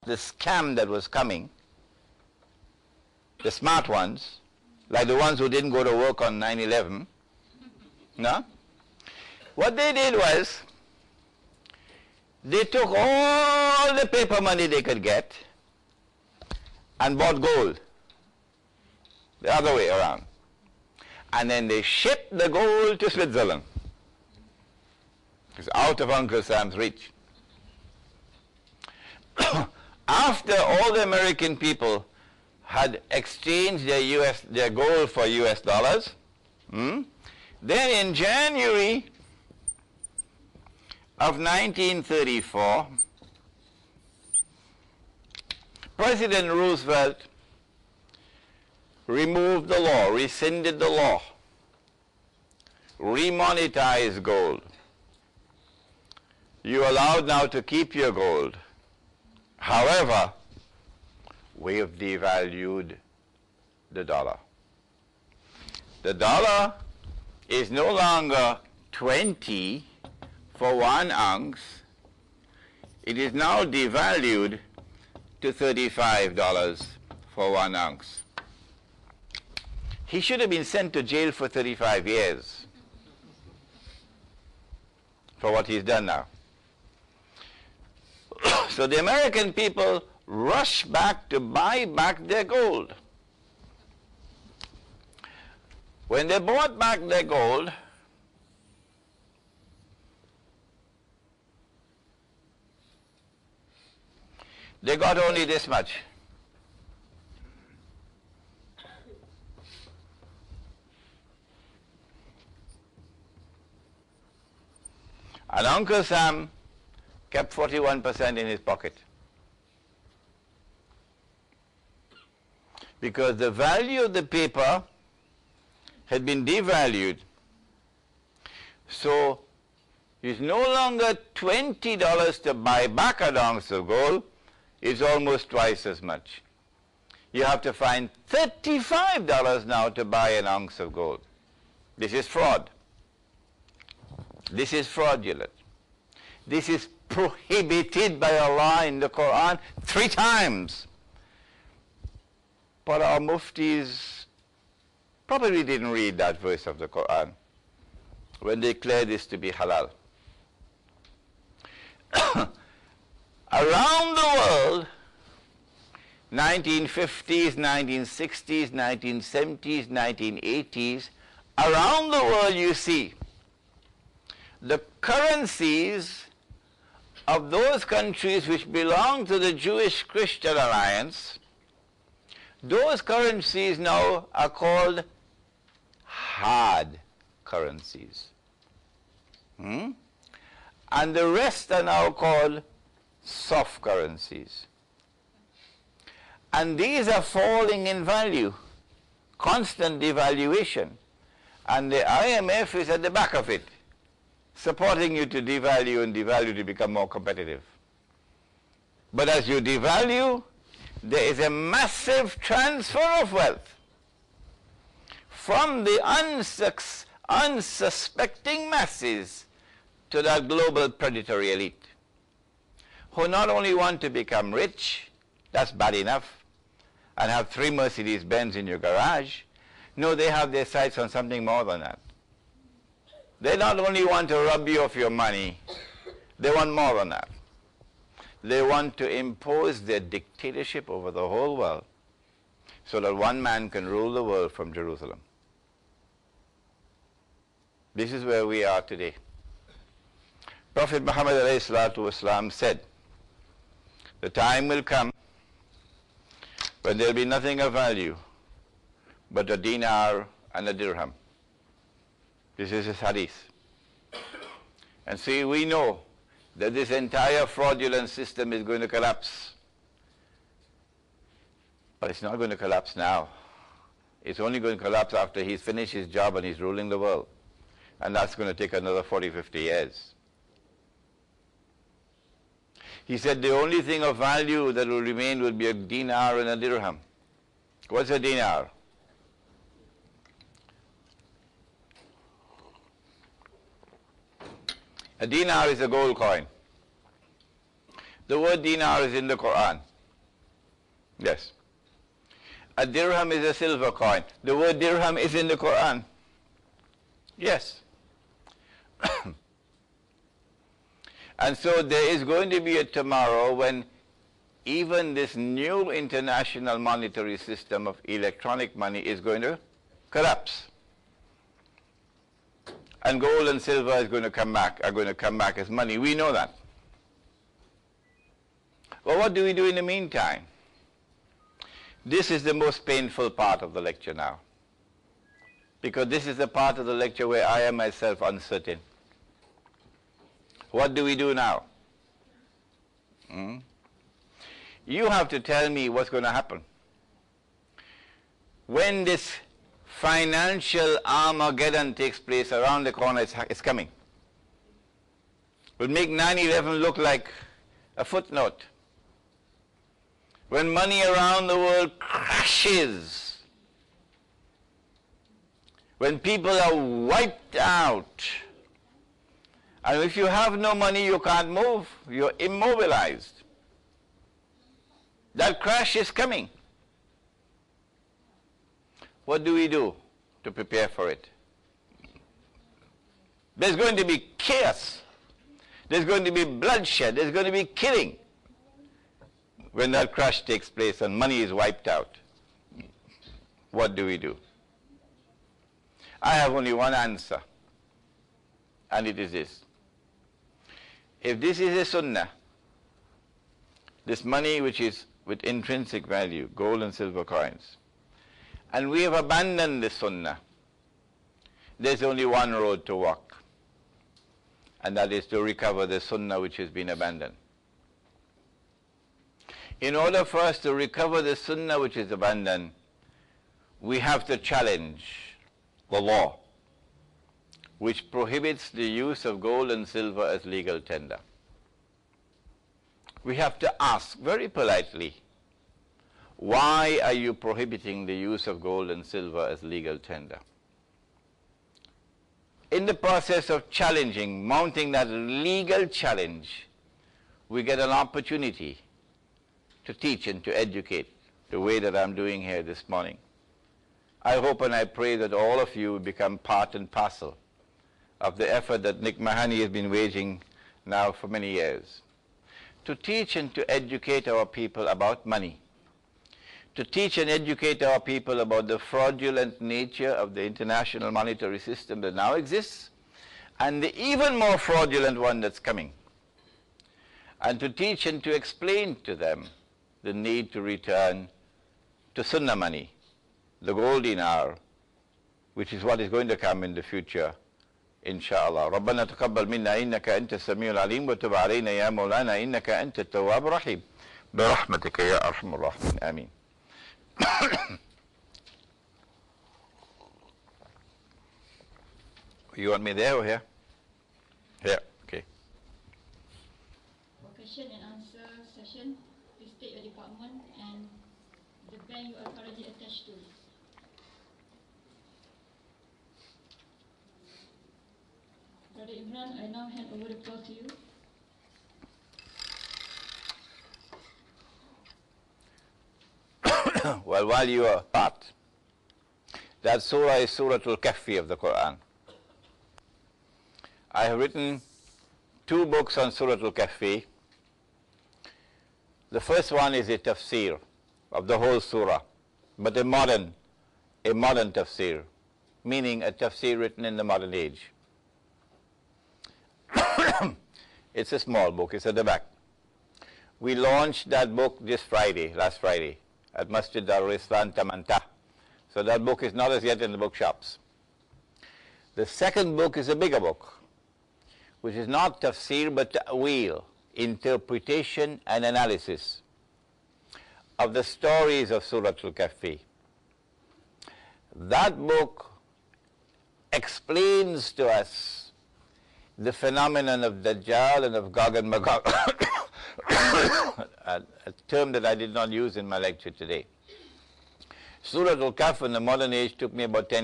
the scam that was coming, the smart ones, like the ones who didn't go to work on 9/11, no? What they did was, they took all the paper money they could get and bought gold, the other way around. And then they shipped the gold to Switzerland. It's out of Uncle Sam's reach. After all the American people had exchanged their gold for US dollars, then in January of 1934, President Roosevelt removed the law, rescinded the law, remonetized gold. You're allowed now to keep your gold. However, we've devalued the dollar. The dollar is no longer 20 for 1 ounce. It is now devalued to $35 for 1 ounce. He should have been sent to jail for 35 years for what he's done now. So the American people rush back to buy back their gold. When they bought back their gold, they got only this much. And Uncle Sam kept 41% in his pocket. Because the value of the paper had been devalued. So it's no longer $20 to buy back an ounce of gold, it's almost twice as much. You have to find $35 now to buy an ounce of gold. This is fraud. This is fraudulent. This is prohibited by Allah in the Quran 3 times. But our muftis probably didn't read that verse of the Quran when they declared this to be halal. Around the world, 1950s, 1960s, 1970s, 1980s, around the world you see the currencies of those countries which belong to the Jewish-Christian alliance. Those currencies now are called hard currencies. And the rest are now called soft currencies. And these are falling in value, constant devaluation. And the IMF is at the back of it, supporting you to devalue and devalue to become more competitive. But as you devalue, there is a massive transfer of wealth from the unsuspecting masses to that global predatory elite, who not only want to become rich, that's bad enough, and have 3 Mercedes-Benz in your garage. No, they have their sights on something more than that. They not only want to rob you of your money, they want more than that. They want to impose their dictatorship over the whole world so that one man can rule the world from Jerusalem. This is where we are today. Prophet Muhammad ﷺ said, the time will come when there will be nothing of value but a dinar and a dirham. This is his hadith. And see, we know that this entire fraudulent system is going to collapse. But it's not going to collapse now. It's only going to collapse after he's finished his job and he's ruling the world. And that's going to take another 40, 50 years. He said the only thing of value that will remain will be a dinar and a dirham. What's a dinar? A dinar is a gold coin. The word dinar is in the Quran. Yes. A dirham is a silver coin. The word dirham is in the Quran. Yes. And so there is going to be a tomorrow when even this new international monetary system of electronic money is going to collapse. And gold and silver are going to come back as money. We know that. Well, what do we do in the meantime? This is the most painful part of the lecture now. Because this is the part of the lecture where I am myself uncertain. What do we do now? You have to tell me what's going to happen. When this financial Armageddon takes place around the corner, it's coming. Will make 9/11 look like a footnote. When money around the world crashes, when people are wiped out, and if you have no money, you can't move, you're immobilized. That crash is coming. What do we do to prepare for it? There's going to be chaos. There's going to be bloodshed. There's going to be killing when that crash takes place and money is wiped out. What do we do? I have only one answer, and it is this. If this is a sunnah, this money which is with intrinsic value, gold and silver coins, and we have abandoned the sunnah, there's only one road to walk, and that is to recover the sunnah which has been abandoned. In order for us to recover the sunnah which is abandoned, we have to challenge the law which prohibits the use of gold and silver as legal tender. We have to ask very politely, why are you prohibiting the use of gold and silver as legal tender? In the process of challenging, mounting that legal challenge, we get an opportunity to teach and to educate the way that I'm doing here this morning. I hope and I pray that all of you become part and parcel of the effort that Nick Mahoney has been waging now for many years, to teach and to educate our people about money, to teach and educate our people about the fraudulent nature of the international monetary system that now exists, and the even more fraudulent one that's coming, and to teach and to explain to them the need to return to sunnah money, the gold dinar, which is what is going to come in the future, inshallah. ربنا تقبل منا إنك أنت السميع العليم وتب علينا يا مولانا إنك أنت التواب الرحيم برحمتك يا أرحم الراحمين آمين. You want me there or here? Here, okay. For question and answer session, please state your department and the bank you are currently attached to. Brother Imran, I now hand over the floor to you. Well, while you are apart, that surah is Suratul Kahfi of the Quran. I have written 2 books on Suratul Kahfi. The first one is a tafsir of the whole surah, but a modern tafsir, meaning a tafsir written in the modern age. It's a small book, it's at the back. We launched that book last Friday, at Masjid al-Rislan Tamanta. So that book is not as yet in the bookshops. The second book is a bigger book, which is not tafsir but ta'wil, interpretation and analysis of the stories of Suratul Kahfi. That book explains to us the phenomenon of Dajjal and of Gog and Magog, a term that I did not use in my lecture today. Suratul Kahf in the modern age took me about 10 years.